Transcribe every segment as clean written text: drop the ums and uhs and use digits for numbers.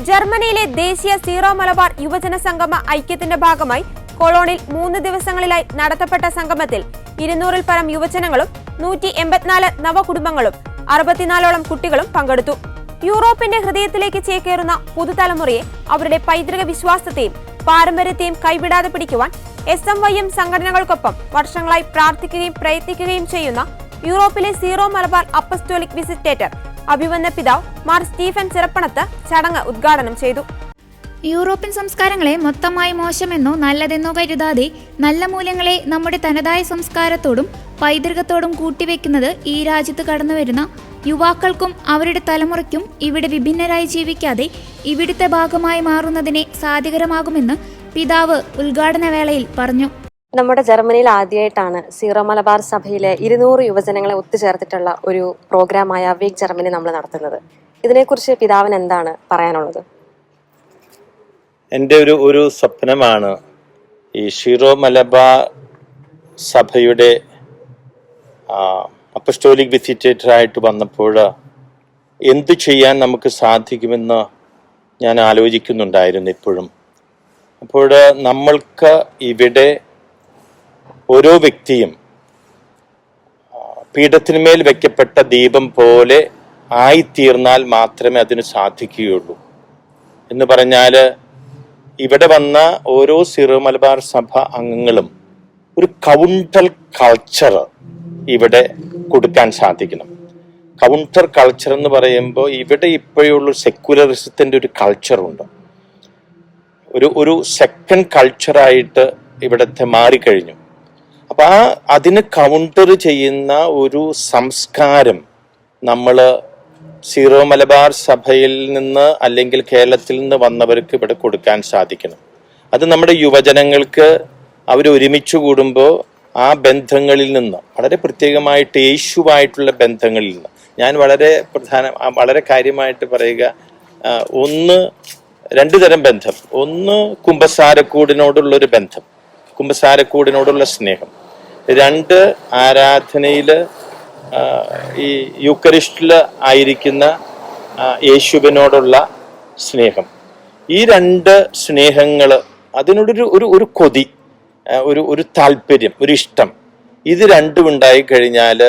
ജർമ്മനിയിലെ ദേശീയ സീറോ മലബാർ യുവജന സംഗമ ഐക്യത്തിന്റെ ഭാഗമായി കൊളോണിൽ 3 ദിവസങ്ങളിലായി നടത്തപ്പെട്ട സംഗമത്തിൽ 200-ൽ പരം യുവജനങ്ങളും 184 നവകുടുംബങ്ങളും 64ഓളം കുട്ടികളും പങ്കെടുത്തു. യൂറോപ്പിന്റെ ഹൃദയത്തിലേക്ക് ചേക്കേറുന്ന പുതുതലമുറയെ അവരുടെ പൈതൃക വിശ്വാസത്തെയും പാരമ്പര്യത്തെയും കൈവിടാതെ പിടിക്കുവാൻ SMYM സംഘടനകൾക്കൊപ്പം വർഷങ്ങളായി പ്രാർത്ഥിക്കുകയും പ്രയത്നിക്കുകയും ചെയ്യുന്ന യൂറോപ്പിലെ സീറോ മലബാർ അപ്പസ്റ്റോലിക് വിസിറ്റേറ്റർ അഭിവന്ദ പിതാവ് മാർ സ്റ്റീഫൻ ചിറപ്പണത്ത് ചടങ്ങ് ഉദ്ഘാടനം ചെയ്തു. യൂറോപ്യൻ സംസ്കാരങ്ങളെ മൊത്തമായി മോശമെന്നോ നല്ലതെന്നോ കരുതാതെ നല്ല മൂല്യങ്ങളെ നമ്മുടെ തനതായ സംസ്കാരത്തോടും പൈതൃകത്തോടും കൂട്ടിവെക്കുന്നത് ഈ രാജ്യത്ത് കടന്നുവരുന്ന യുവാക്കൾക്കും അവരുടെ തലമുറയ്ക്കും ഇവിടെ വിഭിന്നരായി ജീവിക്കാതെ ഇവിടുത്തെ ഭാഗമായി മാറുന്നതിനെ സാധ്യകരമാകുമെന്ന് പിതാവ് ഉദ്ഘാടന വേളയിൽ പറഞ്ഞു. നമ്മുടെ ജർമ്മനിയിൽ ആദ്യമായിട്ടാണ് സീറോ മലബാർ സഭയിലെ 200 യുവജനങ്ങളെ ഒത്തുചേർത്തിട്ടുള്ള ഒരു പ്രോഗ്രാമായ വീക്ക് ജർമ്മനി നമ്മൾ നടത്തുന്നത്. ഇതിനെക്കുറിച്ച് പിതാവിന് എന്താണ് പറയാനുള്ളത്? എൻ്റെ ഒരു സ്വപ്നമാണ് ഈ സീറോ മലബാർ സഭയുടെ അപ്പസ്റ്റോലിക് വിസിറ്റേറ്ററായിട്ട് വന്നപ്പോൾ എന്തു ചെയ്യാൻ നമുക്ക് സാധിക്കുമെന്ന് ഞാൻ ആലോചിക്കുന്നുണ്ടായിരുന്നു എപ്പോഴും. അപ്പോൾ നമ്മൾക്ക് ഇവിടെ ഓരോ വ്യക്തിയും പീഠത്തിന്മേൽ വയ്ക്കപ്പെട്ട ദീപം പോലെ ആയിത്തീർന്നാൽ മാത്രമേ അതിന് സാധിക്കുകയുള്ളൂ. എന്ന് പറഞ്ഞാൽ ഇവിടെ വന്ന ഓരോ സീറോ മലബാർ സഭ അംഗങ്ങളും ഒരു കൗണ്ടർ കൾച്ചർ ഇവിടെ കൊടുക്കാൻ സാധിക്കണം. കൗണ്ടർ കൾച്ചർ എന്ന് പറയുമ്പോൾ ഇവിടെ ഇപ്പോഴുള്ള സെക്യുലറിസത്തിൻ്റെ ഒരു കൾച്ചറുണ്ട്. ഒരു സെക്കൻഡ് കൾച്ചറായിട്ട് ഇവിടുത്തെ മാറിക്കഴിഞ്ഞു. അപ്പം അതിന് കൗണ്ടർ ചെയ്യുന്ന ഒരു സംസ്കാരം നമ്മൾ സീറോ മലബാർ സഭയിൽ നിന്ന് അല്ലെങ്കിൽ കേരളത്തിൽ നിന്ന് വന്നവർക്ക് ഇവിടെ കൊടുക്കാൻ സാധിക്കണം. അത് നമ്മുടെ യുവജനങ്ങൾക്ക് അവർ ഒരുമിച്ച് കൂടുമ്പോൾ ആ ബന്ധങ്ങളിൽ നിന്ന് വളരെ പ്രത്യേകമായിട്ട് യേശുവായിട്ടുള്ള ബന്ധങ്ങളിൽ നിന്ന് ഞാൻ വളരെ കാര്യമായിട്ട് പറയുക, രണ്ട് തരം ബന്ധം. ഒന്ന് കുമ്പസാരക്കൂടിനോടുള്ളൊരു ബന്ധം, കുമ്പസാരക്കൂടിനോടുള്ള സ്നേഹം. 2 ആരാധനയിൽ ഈ യൂക്കറിസ്റ്റിൽ ആയിരിക്കുന്ന യേശുവിനോടുള്ള സ്നേഹം. ഈ 2 സ്നേഹങ്ങൾ, അതിനോടൊരു കൊതി, ഒരു താല്പര്യം, ഒരു ഇഷ്ടം, ഇത് രണ്ടും ഉണ്ടായി കഴിഞ്ഞാൽ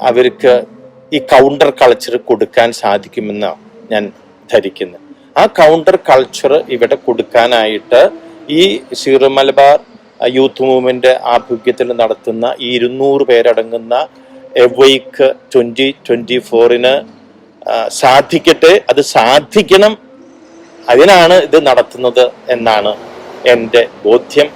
അവർക്ക് ഈ കൗണ്ടർ കൾച്ചർ കൊടുക്കാൻ സാധിക്കുമെന്നാണ് ഞാൻ ധരിക്കുന്നത്. ആ കൗണ്ടർ കൾച്ചർ ഇവിടെ കൊടുക്കാനായിട്ട് ഈ സീറോ മലബാർ യൂത്ത് മൂവ്മെന്റ് ആഭിമുഖ്യത്തിൽ നടത്തുന്ന ഈ 200 പേരടങ്ങുന്ന എവൈക്ക് 2024 സാധിക്കട്ടെ. അത് സാധിക്കണം, അതിനാണ് ഇത് നടത്തുന്നത് എന്നാണ് എൻ്റെ ബോധ്യം.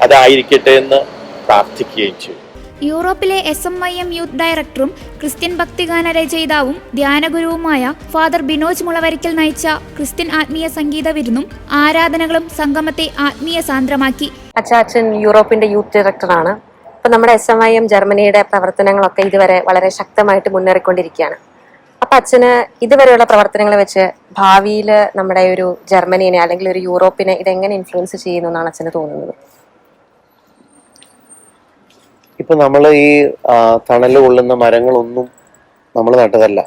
അതായിരിക്കട്ടെ എന്ന് പ്രാർത്ഥിക്കുകയും ചെയ്യും. യൂറോപ്പിലെ SMYM യൂത്ത് ഡയറക്ടറും ക്രിസ്ത്യൻ ഭക്തിഗാന രചയിതാവും ധ്യാനഗുരുവുമായ ഫാദർ ബിനോജ് മുളവരിക്കൽ നയിച്ച ക്രിസ്ത്യൻ ആത്മീയ സംഗീത വിരുന്നും ആരാധനകളും സംഗമത്തെ ആത്മീയ സാന്ദ്രമാക്കി. അച്ഛൻ യൂറോപ്പിന്റെ യൂത്ത് ഡയറക്ടറാണ്. ഇപ്പൊ നമ്മുടെ SMYM ജർമ്മനിയുടെ പ്രവർത്തനങ്ങളൊക്കെ ഇതുവരെ വളരെ ശക്തമായിട്ട് മുന്നേറിക്കൊണ്ടിരിക്കുകയാണ്. അപ്പൊ അച്ഛന് ഇതുവരെയുള്ള പ്രവർത്തനങ്ങൾ വെച്ച് ഭാവിയിൽ നമ്മുടെ ഒരു ജർമ്മനിയെ അല്ലെങ്കിൽ ഒരു യൂറോപ്പിനെ ഇതെങ്ങനെ ഇൻഫ്ലുവൻസ് ചെയ്യുന്നു എന്നാണ് അച്ഛന് തോന്നുന്നത്? ഇപ്പൊ നമ്മൾ ഈ തണല് കൊള്ളുന്ന മരങ്ങളൊന്നും നമ്മൾ നട്ടതല്ല,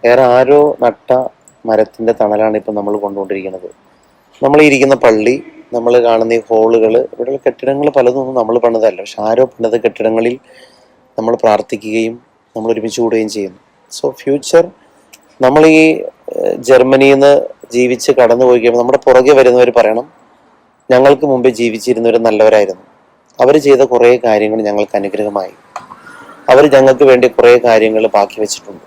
വേറെ ആരോ നട്ട മരത്തിന്റെ തണലാണ് ഇപ്പൊ നമ്മൾ കൊണ്ടുകൊണ്ടിരിക്കുന്നത്. നമ്മൾ ഇരിക്കുന്ന പള്ളി, നമ്മൾ കാണുന്ന ഈ ഹോളുകൾ, ഇവിടെയുള്ള കെട്ടിടങ്ങൾ പലതൊന്നും നമ്മൾ പണിതല്ല, പക്ഷെ ആരോ പണിത കെട്ടിടങ്ങളിൽ നമ്മൾ പ്രാർത്ഥിക്കുകയും നമ്മൾ ഒരുമിച്ച് കൂടുകയും ചെയ്യുന്നു. സോ ഫ്യൂച്ചർ നമ്മൾ ഈ ജർമ്മനിയിൽ നിന്ന് ജീവിച്ച് കടന്നു പോയി കഴിയുമ്പോൾ നമ്മുടെ പുറകെ വരുന്നവർ പറയണം, ഞങ്ങൾക്ക് മുമ്പേ ജീവിച്ചിരുന്നവർ നല്ലവരായിരുന്നു, അവർ ചെയ്ത കുറേ കാര്യങ്ങൾ ഞങ്ങൾക്ക് അനുഗ്രഹമായി, അവർ ഞങ്ങൾക്ക് വേണ്ടി കുറേ കാര്യങ്ങൾ ബാക്കി വെച്ചിട്ടുണ്ട്.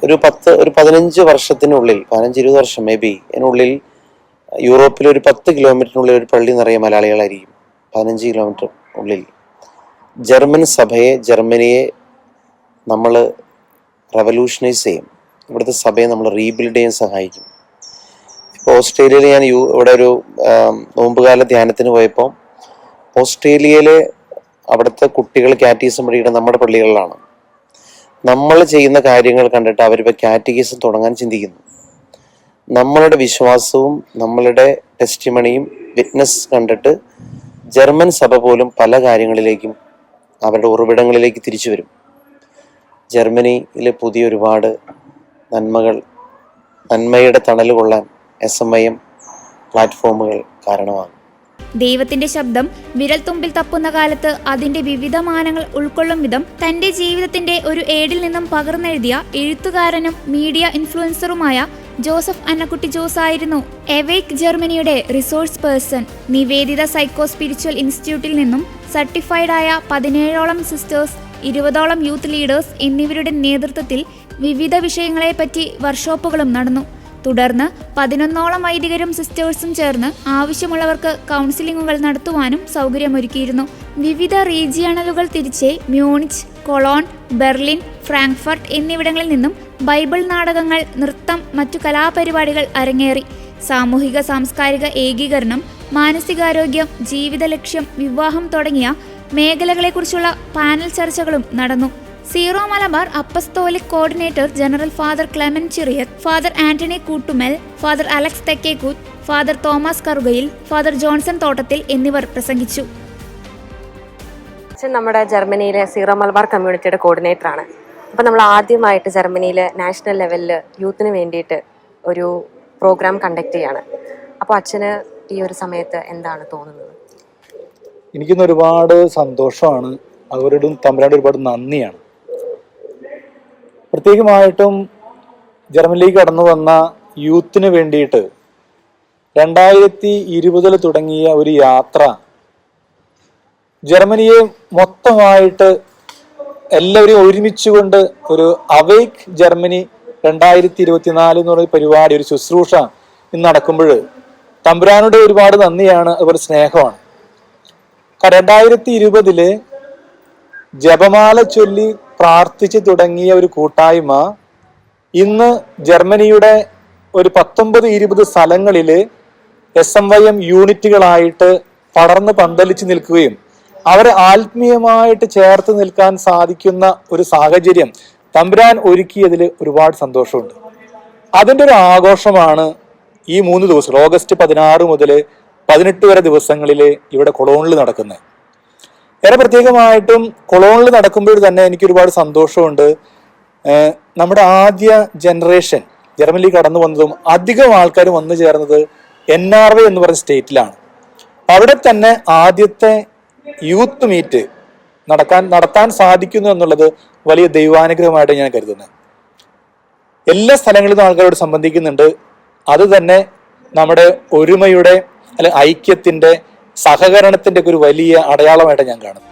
ഒരു 15 വർഷത്തിനുള്ളിൽ, 15-20 വർഷം മേ ബി അതിനുള്ളിൽ യൂറോപ്പിൽ ഒരു 10 കിലോമീറ്ററിനുള്ളിൽ ഒരു പള്ളി നിറയെ മലയാളികളായിരിക്കും. 15 കിലോമീറ്റർ ഉള്ളിൽ ജർമ്മൻ സഭയെ, ജർമ്മനിയെ നമ്മൾ റെവല്യൂഷനൈസ് ചെയ്യും. ഇവിടുത്തെ സഭയെ നമ്മൾ റീബിൽഡ് ചെയ്യാൻ സഹായിക്കും. ഇപ്പോൾ ഓസ്ട്രേലിയയിൽ ഞാൻ ഇവിടെ ഒരു നോമ്പുകാല ധ്യാനത്തിന് പോയപ്പോൾ ഓസ്ട്രേലിയയിലെ അവിടുത്തെ കുട്ടികൾ കാറ്റഗിസം പഠിക്കുന്നത് നമ്മുടെ പള്ളികളിലാണ്. നമ്മൾ ചെയ്യുന്ന കാര്യങ്ങൾ കണ്ടിട്ട് അവരിപ്പോൾ കാറ്റഗിസം തുടങ്ങാൻ ചിന്തിക്കുന്നു. നമ്മളുടെ വിശ്വാസവും നമ്മളുടെ ടെസ്റ്റിമണിയും വിറ്റ്നസ് കണ്ടിട്ട് ജർമ്മൻ സഭ പോലും പല കാര്യങ്ങളിലേക്കും അവരുടെ ഉറവിടങ്ങളിലേക്ക് തിരിച്ചു വരും. ജർമ്മനിയിലെ പുതിയ ഒരുപാട് നന്മകൾ നന്മയുടെ തണൽ കൊള്ളാൻ SMIM പ്ലാറ്റ്ഫോമുകൾ കാരണമാകും. ദൈവത്തിന്റെ ശബ്ദം വിരൽത്തുമ്പിൽ തപ്പുന്ന കാലത്ത് അതിന്റെ വിവിധ മാനങ്ങൾ ഉൾക്കൊള്ളും വിധം തന്റെ ജീവിതത്തിന്റെ ഒരു ഏടിൽ നിന്നും പകർന്നെഴുതിയ എഴുത്തുകാരനും മീഡിയ ഇൻഫ്ലുവൻസറുമായ ജോസഫ് അന്നക്കുട്ടി ജോസ് ആയിരുന്നു എവേക്ക് ജർമ്മനിയുടെ resource person. Nivedita psycho spiritual ഇൻസ്റ്റിറ്റ്യൂട്ടിൽ നിന്നും സർട്ടിഫൈഡ് ആയ 17ഓളം സിസ്റ്റേഴ്സ്, 20ഓളം യൂത്ത് ലീഡേഴ്സ് എന്നിവരുടെ നേതൃത്വത്തിൽ വിവിധ വിഷയങ്ങളെപ്പറ്റി വർക്ക്ഷോപ്പുകളും നടന്നു. തുടർന്ന് 11ഓളം വൈദികരും സിസ്റ്റേഴ്സും ചേർന്ന് ആവശ്യമുള്ളവർക്ക് കൗൺസിലിങ്ങുകൾ നടത്തുവാനും സൗകര്യമൊരുക്കിയിരുന്നു. വിവിധ റീജിയണലുകൾ തിരിച്ച് മ്യൂണിച്ച്, കൊളോൺ, ബെർലിൻ, ഫ്രാങ്ക്ഫർട്ട് എന്നിവിടങ്ങളിൽ നിന്നും ബൈബിൾ നാടകങ്ങൾ, നൃത്തം, മറ്റു കലാപരിപാടികൾ അരങ്ങേറി. സാമൂഹിക സാംസ്കാരിക ഏകീകരണം, മാനസികാരോഗ്യം, ജീവിത ലക്ഷ്യം, വിവാഹം തുടങ്ങിയ മേഖലകളെക്കുറിച്ചുള്ള പാനൽ ചർച്ചകളും നടന്നു. Syro Malabar apostolic coordinator general father Clement Chiriyar, father Antony Koottumal, father Alex Thekkekkoothu, father Thomas Karukayil, father Johnson Thottathil എന്നിവർ പ്രസംഗിച്ചു. അച്ഛൻ നമ്മുടെ ജർമ്മനിയിലെ സീറോ മലബാർ കമ്മ്യൂണിറ്റിയുടെ കോർഡിനേറ്ററാണ്. അപ്പോൾ നമ്മൾ ആദ്യമായിട്ട് ജർമ്മനിയിൽ നാഷണൽ ലെവലിൽ യൂത്തിന് വേണ്ടിയിട്ട് ഒരു പ്രോഗ്രാം കണ്ടക്ട് ചെയ്യാണ്. അപ്പോൾ അച്ഛന് ഈ ഒരു സമയത്ത് എന്താണ് തോന്നുന്നത്? എനിക്കിന്ന് ഒരുപാട് സന്തോഷമാണ്, അവരോടും തമ്പുരാനോട് ഒരുപാട് നന്ദിയാണ്. പ്രത്യേകമായിട്ടും ജർമ്മനിയിലേക്ക് കടന്നു വന്ന യൂത്തിന് വേണ്ടിയിട്ട് 2020 തുടങ്ങിയ ഒരു യാത്ര ജർമ്മനിയെ മൊത്തമായിട്ട് എല്ലാവരെയും ഒരുമിച്ചുകൊണ്ട് ഒരു അവേക്ക് ജർമ്മനി 2024 എന്ന് പറയുന്ന പരിപാടി, ഒരു ശുശ്രൂഷ ഇന്ന് നടക്കുമ്പോൾ തമ്പുരാനോട് ഒരുപാട് നന്ദിയാണ്, അതുപോലെ സ്നേഹമാണ്. 2020 ജപമാല ചൊല്ലി പ്രാർത്ഥിച്ചു തുടങ്ങിയ ഒരു കൂട്ടായ്മ ഇന്ന് ജർമ്മനിയുടെ ഒരു 19-20 സ്ഥലങ്ങളിൽ SMIM യൂണിറ്റുകളായിട്ട് പടർന്ന് പന്തലിച്ച് നിൽക്കുകയും അവരെ ആത്മീയമായിട്ട് ചേർത്ത് നിൽക്കാൻ സാധിക്കുന്ന ഒരു സാഹചര്യം തമ്പുരാൻ ഒരുക്കിയതിൽ ഒരുപാട് സന്തോഷമുണ്ട്. അതിൻ്റെ ഒരു ആഘോഷമാണ് ഈ 3 ദിവസം, ഓഗസ്റ്റ് 16 മുതൽ 18 വരെ ദിവസങ്ങളിൽ ഇവിടെ കൊളോണിൽ നടക്കുന്നത്. ഏറെ പ്രത്യേകമായിട്ടും കൊളോണിൽ നടക്കുമ്പോൾ തന്നെ എനിക്ക് ഒരുപാട് സന്തോഷമുണ്ട്. നമ്മുടെ ആദ്യ ജനറേഷൻ ജർമ്മനിയിൽ കടന്നു വന്നതും അധികം ആൾക്കാർ വന്നു ചേർന്നത് NRW എന്ന് പറയുന്ന സ്റ്റേറ്റിലാണ്. അവിടെ തന്നെ ആദ്യത്തെ യൂത്ത് മീറ്റ് നടത്താൻ സാധിക്കുന്നു എന്നുള്ളത് വലിയ ദൈവാനുഗ്രഹമായിട്ട് ഞാൻ കരുതുന്നത്. എല്ലാ സ്ഥലങ്ങളിൽ നിന്നും ആൾക്കാരോട് സംബന്ധിക്കുന്നുണ്ട്. അത് തന്നെ നമ്മുടെ ഒരുമയുടെ, അല്ലെ ഐക്യത്തിന്റെ, സഹകരണത്തിന്റെ ഒക്കെ ഒരു വലിയ അടയാളമായിട്ട് ഞാൻ കാണുന്നു.